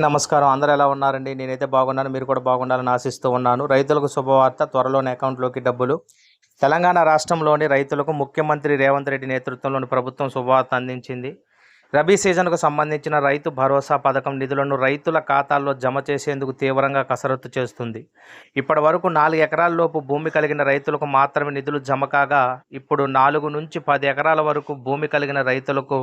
నమస్కారం. అందరూ ఎలా ఉన్నారండి? నేనైతే బాగున్నాను. మీరు కూడా బాగుండాలని ఆశిస్తూ ఉన్నాను. రైతులకు శుభవార్త, త్వరలోనే అకౌంట్లోకి డబ్బులు. తెలంగాణ రాష్ట్రంలోని రైతులకు ముఖ్యమంత్రి రేవంత్ రెడ్డి నేతృత్వంలోని ప్రభుత్వం శుభవార్త అందించింది. రబీ సీజన్కు సంబంధించిన రైతు భరోసా పథకం నిధులను రైతుల ఖాతాల్లో జమ చేసేందుకు తీవ్రంగా కసరత్తు చేస్తుంది. ఇప్పటి వరకు 4 ఎకరాల లోపు భూమి కలిగిన రైతులకు మాత్రమే నిధులు జమ కాగా, ఇప్పుడు 4 నుంచి 10 ఎకరాల వరకు భూమి కలిగిన రైతులకు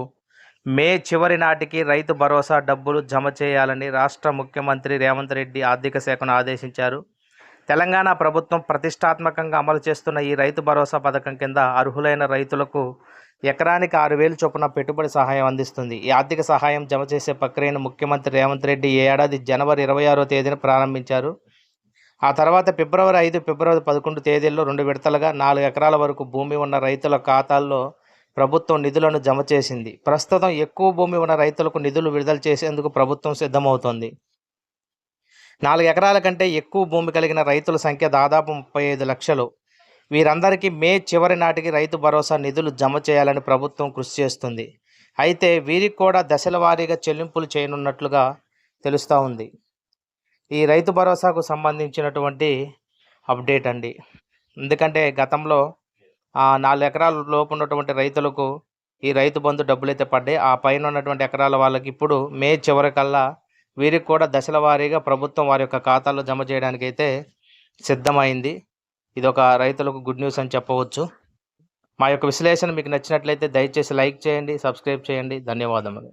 మే చివరి నాటికి రైతు భరోసా డబ్బులు జమ చేయాలని రాష్ట్ర ముఖ్యమంత్రి రేవంత్ రెడ్డి ఆర్థిక శాఖను ఆదేశించారు. తెలంగాణ ప్రభుత్వం ప్రతిష్టాత్మకంగా అమలు చేస్తున్న ఈ రైతు భరోసా పథకం కింద అర్హులైన రైతులకు ఎకరానికి 6,000 చొప్పున పెట్టుబడి సహాయం అందిస్తుంది. ఈ ఆర్థిక సహాయం జమ చేసే ప్రక్రియను ముఖ్యమంత్రి రేవంత్ రెడ్డి ఈ ఏడాది జనవరి 26వ తేదీన ప్రారంభించారు. ఆ తర్వాత ఫిబ్రవరి 5, ఫిబ్రవరి 11 తేదీల్లో 2 విడతలుగా 4 ఎకరాల వరకు భూమి ఉన్న రైతుల ఖాతాల్లో ప్రభుత్వం నిధులను జమ చేసింది. ప్రస్తుతం ఎక్కువ భూమి ఉన్న రైతులకు నిధులు విడుదల చేసేందుకు ప్రభుత్వం సిద్ధమవుతోంది. 4 ఎకరాల కంటే ఎక్కువ భూమి కలిగిన రైతుల సంఖ్య దాదాపు 35 లక్షలు. వీరందరికీ మే చివరి నాటికి రైతు భరోసా నిధులు జమ చేయాలని ప్రభుత్వం కృషి చేస్తుంది. అయితే వీరికి కూడా దశల వారీగా చెల్లింపులు చేయనున్నట్లుగా తెలుస్తూ ఉంది. ఈ రైతు భరోసాకు సంబంధించినటువంటి అప్డేట్ అండి. ఎందుకంటే గతంలో 4 ఎకరాల లోపు ఉన్నటువంటి రైతులకు ఈ రైతు బంధు డబ్బులైతే పడ్డాయి. ఆ పైన ఉన్నటువంటి ఎకరాల వాళ్ళకి ఇప్పుడు మే చివరికల్లా వీరికి కూడా దశల వారీగా ప్రభుత్వం వారి యొక్క ఖాతాలో జమ చేయడానికైతే సిద్ధమైంది. ఇదొక రైతులకు గుడ్ న్యూస్ అని చెప్పవచ్చు. మా యొక్క విశ్లేషణ మీకు నచ్చినట్లయితే దయచేసి లైక్ చేయండి, సబ్స్క్రైబ్ చేయండి. ధన్యవాదములు.